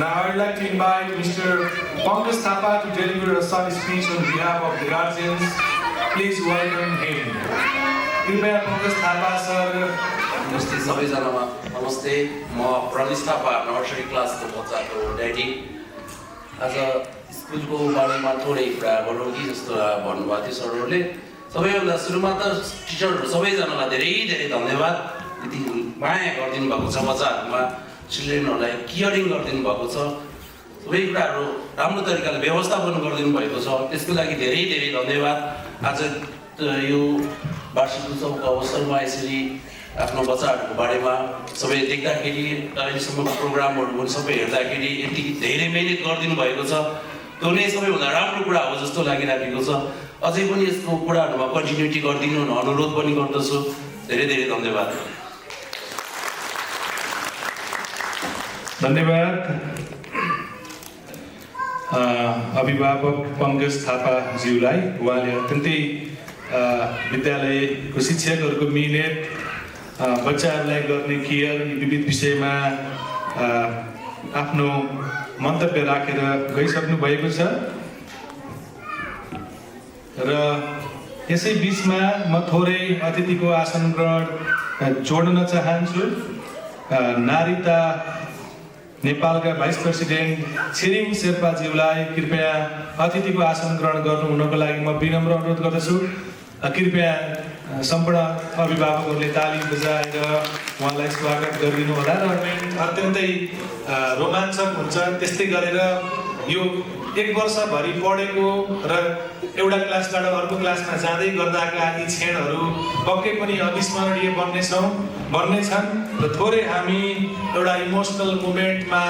S1: now I would like to invite Mr. Pankaj Thapa to deliver a short speech on behalf of the guardians. Please welcome him. कृपया Pankaj Thapa sir.
S10: नमस्ते सबैजनामा नमस्ते. म प्रनिस थापा नर्सरी क्लासको बच्चाको ड्याडी. आज स्कुलको बारेमा थोरै कुरा गरौँ कि जस्तो भन्नुभएको थियो सरहरूले. सबैभन्दा सुरुमा त टिचरहरू सबैजनालाई धेरै धेरै धन्यवाद. यति माया गरिदिनु भएको छ बच्चाहरूमा, चिल्ड्रेनहरूलाई केयरिङ गरिदिनु भएको छ, सबै कुराहरू राम्रो तरिकाले व्यवस्थापन गरिदिनु भएको छ. त्यसको लागि धेरै धेरै धन्यवाद. आज यो वार्षिक उत्सवको अवसरमा यसरी आफ्नो बच्चाहरूको बारेमा सबै देख्दाखेरि अहिलेसम्मको प्रोग्रामहरू पनि सबै हेर्दाखेरि यति धेरै मिहिनेत गरिदिनु भएको छ. त्यो नै सबैभन्दा राम्रो कुरा हो जस्तो लागिरहेको छ. अझै पनि यसको कुराहरूमा कन्टिन्युटी गरिदिनु अनुरोध पनि गर्दछु. धेरै धेरै धन्यवाद.
S1: धन्यवाद. अभिभावक पङ्कज थापाज्यूलाई. उहाँले अत्यन्तै विद्यालयको शिक्षकहरूको मिहिनेत, बच्चाहरूलाई गर्ने केयर, यी विविध विषयमा आफ्नो मन्तव्य राखेर गइसक्नु भएको छ. र यसै बिचमा म थोरै अतिथिको आसन ग्रहण जोड्न चाहन्छु. नारीता नेपालका भाइस प्रेसिडेन्ट छिरिङ शेर्पाज्यूलाई कृपया अतिथिको आसन ग्रहण गर्नु हुनको लागि म विनम्र अनुरोध गर्दछु. कृपया सम्पूर्ण अभिभावकहरूले ताली बजाएर उहाँलाई स्वागत गरिदिनु होला. र अत्यन्तै रोमाञ्चक हुन्छ. त्यस्तै गरेर यो एक वर्षभरि पढेको र एउटा क्लासबाट अर्को क्लासमा जाँदै गर्दाका यी क्षणहरू पक्कै पनि अविस्मरणीय बन्नेछन्. र थोरै हामी एउटा इमोसनल मोमेन्टमा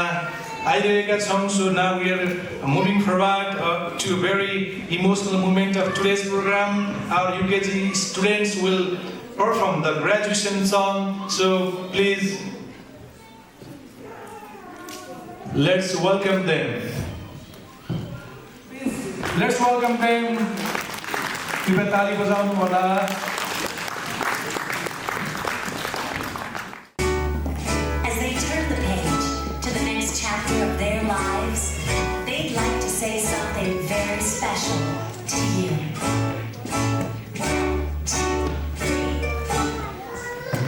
S1: आइरहेका छौँ. So now we are moving forward to a very emotional moment of today's program. Our UKG students will perform the graduation song. So please, let's welcome them. Let's welcome them. कृपया ताली बजाउनु होला.
S11: As they turn the page to the next chapter of their lives, they'd like to say something very special to you. 1, 2, 3.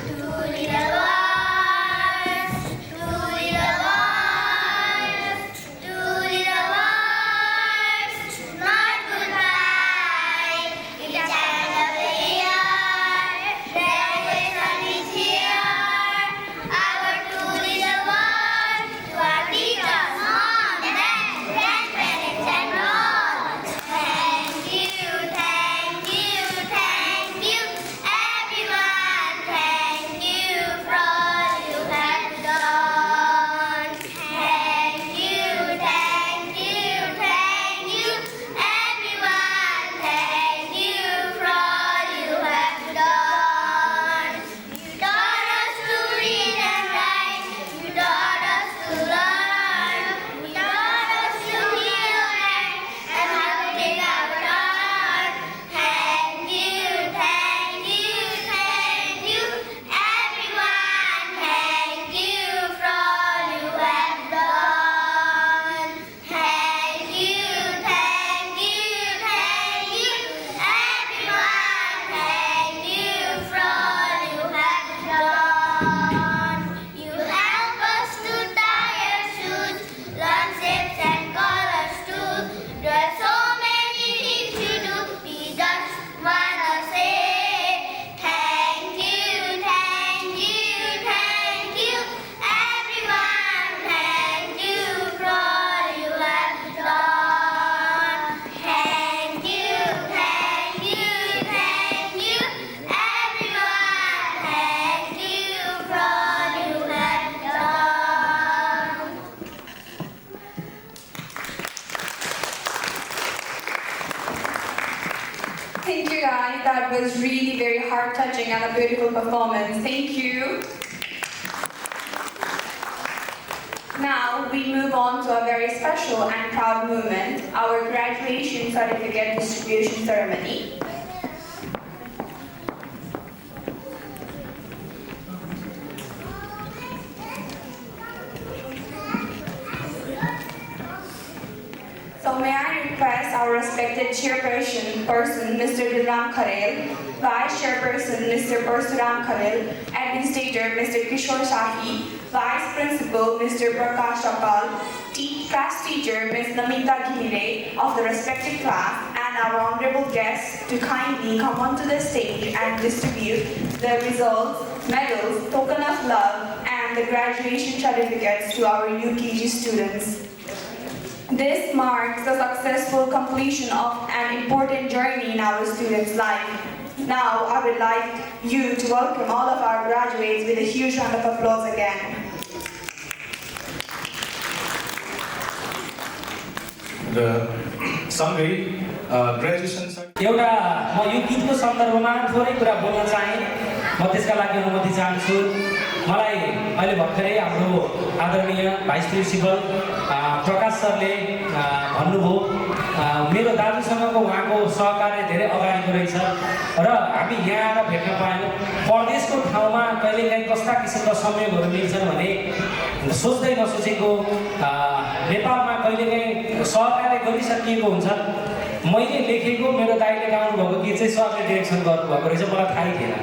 S5: Two little ones, two little ones, two little ones, not goodbye. It's the end of the year, graduation is here. Our two little ones, to our teachers, mom, dad, grandparents, and all. Thank you, thank you, thank you, everyone. Thank you for all you have done. Thank you, thank you, thank you, everyone. Thank you for all you have done. You taught us to read and write. You taught us to learn. You taught us to heal and how to take our turn. Thank you, thank you, thank you, everyone. Thank you for all you have done. Thank you, thank you, thank you, everyone. Thank you for all you have done. You help us to tie our shoes, learn shapes and colors too. There are so many things you do. We just wanna say thank you, thank you, thank you, everyone. Thank you for all you have done. Thank you, thank you, thank you, everyone. Thank you for all you have done.
S2: Thank you guys. That was really very heart-touching and a beautiful performance. Thank you. Now we move on to a very special and proud moment, our graduation certificate distribution ceremony. Now, may I request our respected chairperson, Mr. Dilram Kharel, Vice Chairperson, Mr. Parsuram Kharel, Administrator, Mr. Kishore Shahi, Vice Principal, Mr. Prakash Chakal, class teacher, Ms. Namita Ghimire of the respective class, and our honorable guests to kindly come onto the stage and distribute the results, medals, token of love, and the graduation certificates to our UKG students. This marks the successful completion of an important journey in our students' life. Now, I would like you to welcome all of our graduates with a huge round of applause again.
S1: र सँगै graduation
S3: एउटा म यो गीतको सन्दर्भमा थोरै कुरा बोल्न चाहे म त्यसका लागि अनुमति चाहन्छु मलाई अहिले भर्खरै हाम्रो आदरणीय भाइस प्रिन्सिपल प्रकाश सरले भन्नुभयो मेरो दाजुसँगको उहाँको सहकार्य धेरै अगाडिको रहेछ र हामी यहाँ आएर भेट्न पायौँ परदेशको ठाउँमा कहिलेकाहीँ कस्ता किसिमका संयोगहरू मिल्छन् भने सोच्दै नसोचेको नेपालमा कहिलेकाहीँ सहकार्य गरिसकिएको हुन्छ मैले लेखेको मेरो दाइले गाउनु भएको गीत चाहिँ सरले डिरेक्सन गर्नुभएको रहेछ मलाई थाहै थिएन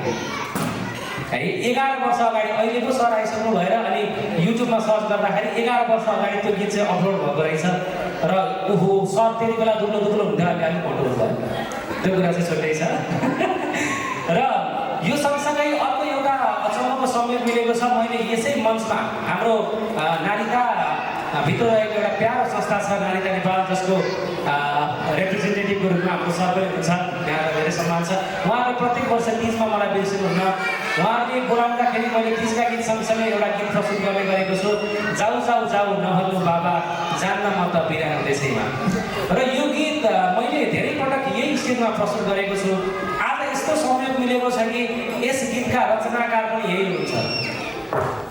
S3: है 11 वर्ष अगाडि अहिले पो सर आइसक्नु भएर अनि युट्युबमा सर्च गर्दाखेरि 11 वर्ष अगाडि त्यो गीत चाहिँ अपलोड भएको रहेछ र ओहो सर त्यति बेला दुब्लो दुब्लो हुन्थ्यो हामी अलिक फोटो भयो त्यो कुरा चाहिँ छुट्टै छ र यो सँगसँगै अर्को एउटा अचम्मको संयोग मिलेको छ मैले यसै मञ्चमा हाम्रो नारीका भित्र रहेको एउटा प्यारो संस्था छ नारीका नेपाल जसको रिप्रेजेन्टेटिभको रूपमा हाम्रो सर पनि हुनुहुन्छ त्यहाँ धेरै सम्मान छ उहाँले प्रत्येक वर्ष तीजमा मलाई बिर्सिनुहुन्न उहाँले बोलाउँदाखेरि मैले तीजका गीत सँगसँगै एउटा गीत प्रस्तुत गर्ने गरेको छु जाऊ जाऊ जाऊ नभन्नु बाबा जान्न म त बिरानो देशैमा र यो गीत मैले धेरै पटक यही स्टेजमा प्रस्तुत गरेको छु आज यस्तो संयोग मिलेको छ कि यस गीतका रचनाकार पनि यही हुनुहुन्छ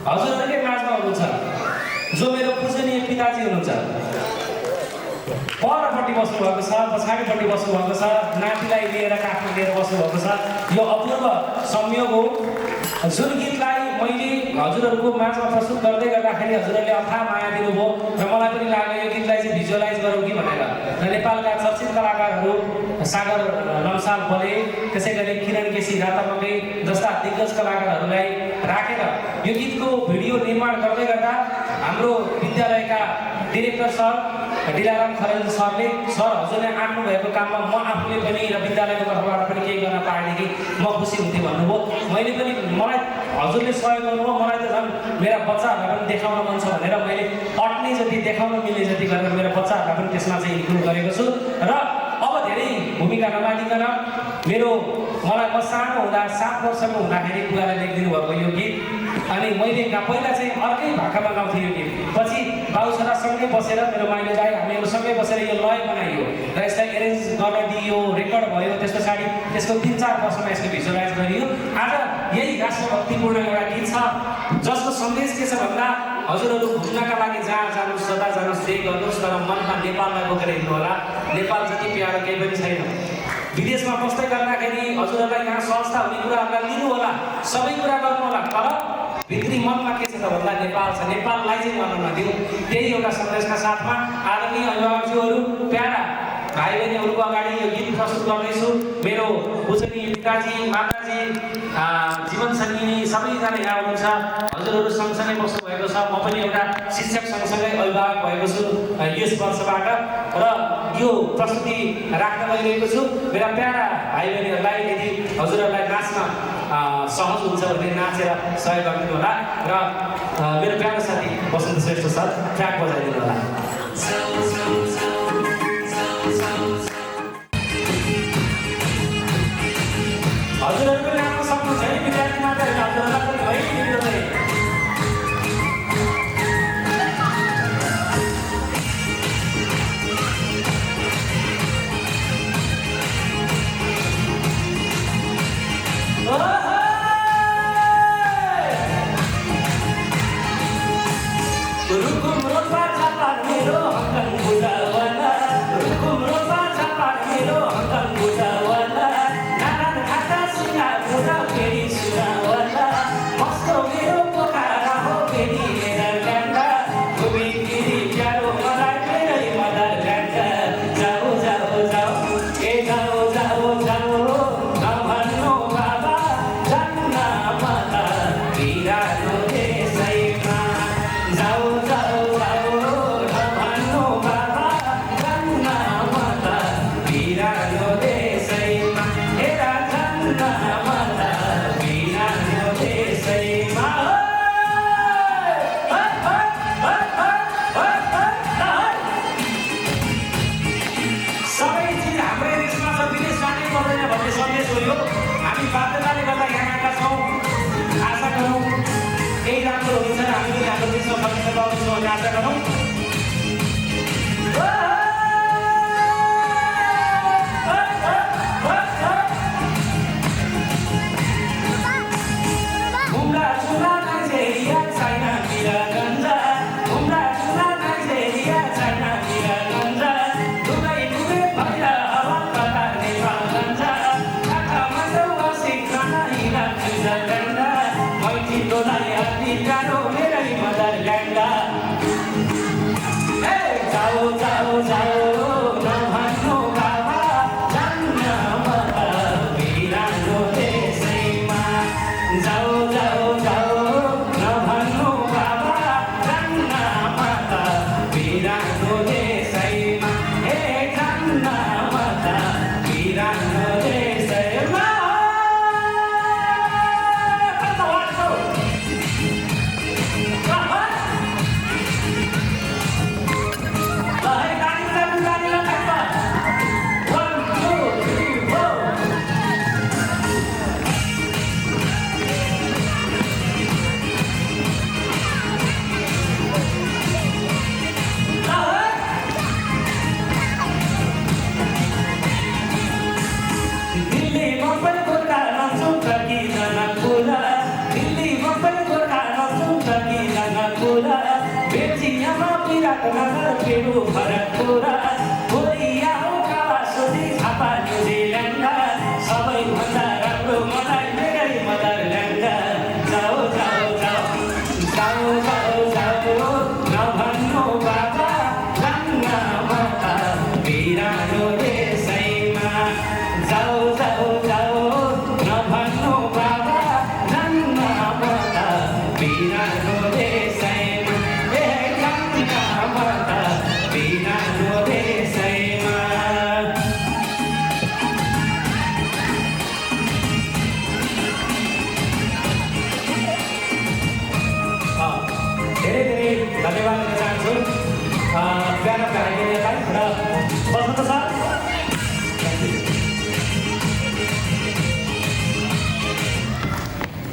S3: हजुरहरूकै माझमा हुनुहुन्छ जो मेरो पूजनीय पिताजी हुनुहुन्छ परपट्टि बस्नुभएको छ पछाडिपट्टि बस्नुभएको छ नातिलाई लिएर काखमा लिएर बस्नुभएको छ यो अपूर्व संयोग हो जुन गीतलाई मैले हजुरहरूको माझमा प्रस्तुत गर्दै गर्दाखेरि हजुरहरूले अथाह माया दिनुभयो र मलाई पनि लाग्यो यो गीतलाई चाहिँ भिजुअलाइज गरौँ कि भनेर र नेपालका चर्चित कलाकारहरू सागर लम्साल बले त्यसै गरी किरण केसी रातामकै जस्ता दिग्गज कलाकारहरूलाई राखेर यो गीतको भिडियो निर्माण गर्दै गर्दा हाम्रो विद्यालयका डिरेक्टर सर दिलाराम खरेल सरले सर हजुरले आँट्नु भएको काममा म आफूले पनि र विद्यालयको तर्फबाट पनि केही गर्न पाएदेखि म खुसी हुन्थेँ भन्नुभयो मैले पनि मलाई हजुरले सहयोग गर्नुभयो मलाई त झन् मेरा बच्चाहरूलाई पनि देखाउन मन छ भनेर मैले अट्ने जति देखाउन मिल्ने जति गरेर मेरो बच्चाहरूलाई पनि त्यसमा चाहिँ इन्क्लुड गरेको छु र अब धेरै भूमिका नमानिकन मलाई म सानो हुँदा 7 वर्षको हुँदाखेरि बुवाले लेखिदिनु भएको यो गीत अनि मैले पहिला चाहिँ अर्कै भाकामा गाउँथेँ यो गीत पछि बाउ छोरा सँगै बसेर मेरो माइली दाइ हामीहरू सँगै बसेर यो लय बनाइयो र यसलाई एरेन्ज गर्न दियो रेकर्ड भयो त्यस पछाडि त्यसको 3-4 वर्षमा यसको भिजुअलाइज गरियो आज यही राष्ट्रभक्तिपूर्ण एउटा गीत छ जसको सन्देश के छ भन्दा हजुरहरू घुम्नका लागि जहाँ जानुहोस् सदा जानुहोस् त्यही गर्नुहोस् तर मनमा नेपाललाई बोकेर हिँड्नु होला नेपाल जति प्यारो केही पनि छैन विदेशमा बस्दै गर्दाखेरि हजुरहरूलाई यहाँ सहजता हुने कुराहरूलाई लिनु होला सबै कुरा गर्नु होला तर भित्री मनमा के छ त भन्दा नेपाल छ नेपाललाई चाहिँ मर्न नदिउँ त्यही एउटा सन्देशका साथमा आदरणीय अभिभावकज्यूहरू प्यारा भाइ बहिनीहरूको अगाडि यो गीत प्रस्तुत गर्दैछु मेरो पूजनीय पिताजी माताजी जीवन सङ्गिनी सबैजना यहाँ हुनुहुन्छ हजुरहरू सँगसँगै बस्नु भएको छ म पनि एउटा शिक्षक सँगसँगै अभिभावक भएको छु यस वर्षबाट र यो प्रस्तुति राख्न गइरहेको छु मेरा प्यारा भाइ बहिनीहरूलाई यदि हजुरहरूलाई नाच्न सहज हुन्छ भने नाचेर सहयोग गरिदिनु होला र मेरो प्यारो साथी वसन्त श्रेष्ठ सर ट्र्याक बजाइदिनु होला हजुरहरू पनि आफ्नो सक्नुहुन्छ है विद्यार्थी मात्रै होइन हजुरहरूलाई पनि भइदिनु रुकुम रोल्पा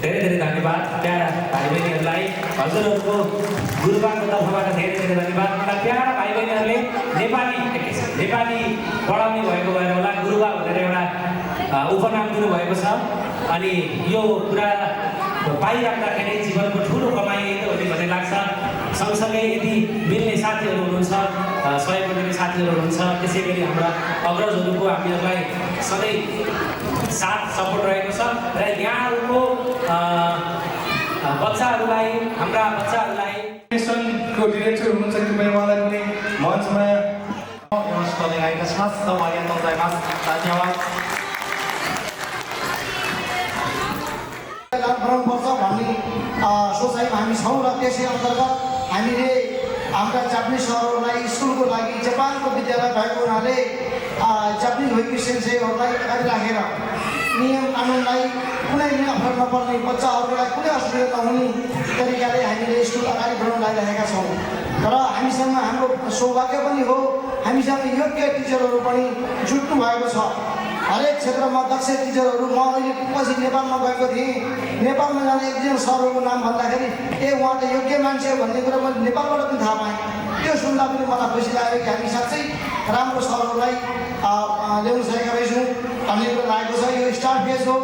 S3: धेरै धन्यवाद प्यारा भाइ बहिनीहरूलाई हजुरहरूको गुरुबाको तर्फबाट धेरै धन्यवाद। मलाई प्यारा भाइ बहिनीहरूले नेपाली पढाउने भएको भएर होला गुरुबा भनेर एउटा उपनाम दिनुभएको छ। अनि यो कुरा पाइराख्दाखेरि जीवनको ठुलो कमाइ हो भन्ने लाग्छ। सँगसँगै यदि मिल्ने साथीहरू हुनुहुन्छ, सहयोग गर्ने साथीहरू हुनुहुन्छ, त्यसै गरी हाम्रा अग्रजहरूको हामीहरूलाई सधैँ साथ सपोर्ट रहेको छ र यहाँहरूको बच्चाहरूलाई हाम्रा बच्चाहरूलाई
S1: को डिरेक्टर हुनुहुन्छ कृपया उहाँलाई पनि मञ्चमा
S12: よろしくお願いいたします。どうもありがとうございます。धन्यवाद।
S13: गर्नुपर्छ भन्ने सोचाइमा हामी छौँ र त्यसै अन्तर्गत हामीले हाम्रा जापानिज सरहरूलाई स्कुलको लागि जापानको विद्यालय भएको हुनाले जापानिज भएकी सेन्सेईहरूलाई अगाडि राखेर नियम कानुनलाई कुनै पनि अप्ठ्यारो नपर्ने, बच्चाहरूलाई कुनै असुविधा नहुने तरिकाले हामीले स्कुल अगाडि बढाउन लागिरहेका छौँ। र हामीसँग हाम्रो सौभाग्य पनि हो, हामीसँग योग्य टिचरहरू पनि जुट्नु भएको छ। हरेक क्षेत्रमा दक्ष टिचरहरू, म अहिले पछि नेपालमा गएको थिएँ, नेपालमा जाने एकजना सरहरूको नाम भन्दाखेरि उहाँ त योग्य मान्छे हो भन्ने कुरा मैले नेपालबाट पनि थाहा पाएँ। त्यो सुन्दा पनि मलाई खुसी लाग्यो कि हामी साँच्चै राम्रो सरहरूलाई ल्याउन सकेका रहेछौँ भन्ने कुरा लागेको छ। यो स्टार्ट फेज हो,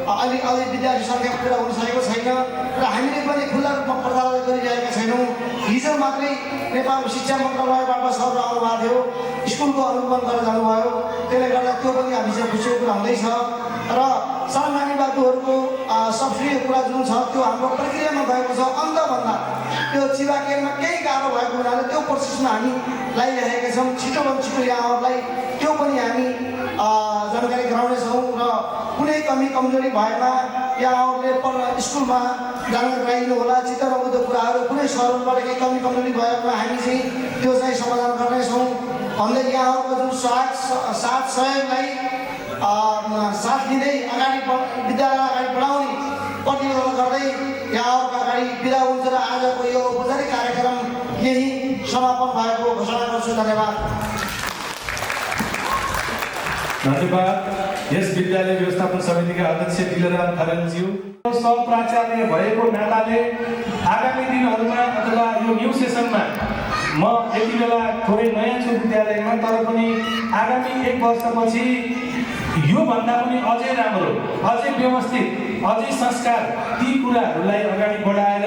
S13: अलि विद्यार्थी सङ्ख्या पुरा हुन सकेको छैन र हामीले पनि खुल्ला रूपमा प्रचार गरिरहेका छैनौँ। हिजो मात्रै नेपालको शिक्षा मन्त्रालयबाट सरहरू आउनुभएको थियो, स्कुलको अनुगमन गरेर जानुभयो। त्यसले गर्दा त्यो पनि हामीसँग खुसीको कुरा हुँदैछ र सामान्य बाबुहरूको सब्सिडीको कुरा जुन छ त्यो हाम्रो प्रक्रियामा भएको छ। अन्तभन्दा त्यो चिबाकेमा केही गाह्रो भएको हुनाले त्यो प्रोसेसमा हामी लगाइरहेका छौँ। छिटोभन्दा छिटो यहाँहरूलाई त्यो पनि हामी जानकारी गराउनेछौँ र कुनै कमी कमजोरी भएमा यहाँहरूले स्कुलमा जानकारी गराइदिनु होला। चित्त नबुझ्दो कुराहरू कुनै सरहरूबाट केही कमी कमजोरी भएमा हामी चाहिँ त्यो चाहिँ समाधान गर्नेछौँ भन्दै यहाँहरूको जुन साथ सहयोगलाई साथ दिँदै अगाडि विद्यालयलाई अगाडि बढाउने प्रतिबद्धता गर्दै यहाँहरूको अगाडि बिदा हुन्छ र आजको यो औपचारिक कार्यक्रम यही समापन भएको घोषणा गर्छु। धन्यवाद।
S1: धन्यवाद। यस विद्यालय व्यवस्थापन समितिका अध्यक्ष दिलराम खरेलज्यू सहप्राचार्य भएको नाताले आगामी दिनहरूमा अथवा यो न्यू सेसनमा म यति बेला थोरै नयाँ छु विद्यालयमा, तर पनि आगामी 1 वर्षपछि योभन्दा पनि अझै राम्रो, अझै व्यवस्थित, अझै संस्कार ती कुराहरूलाई अगाडि बढाएर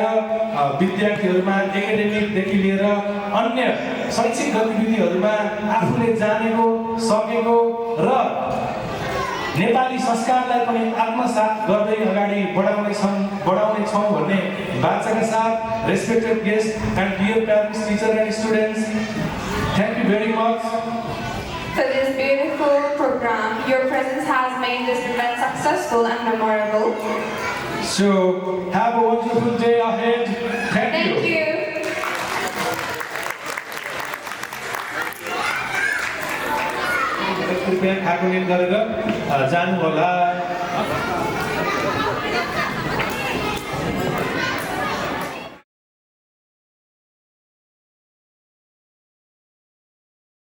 S1: विद्यार्थीहरूमा एकाडेमिकदेखि लिएर अन्य शैक्षिक गतिविधिहरूमा आफूले जानेको, सकेको र नेपाली संस्कारलाई पनि आत्मसात गर्दै अगाडि बढाउनेछौँ भन्ने बाचाका साथ, respected guest and dear parents, teacher and students, thank you very much
S2: For this beautiful program, your presence has made this event successful and memorable.
S1: So, have a wonderful day ahead. Thank you.
S2: Thank you.
S1: कृपया खाएको गरेर जानु होला।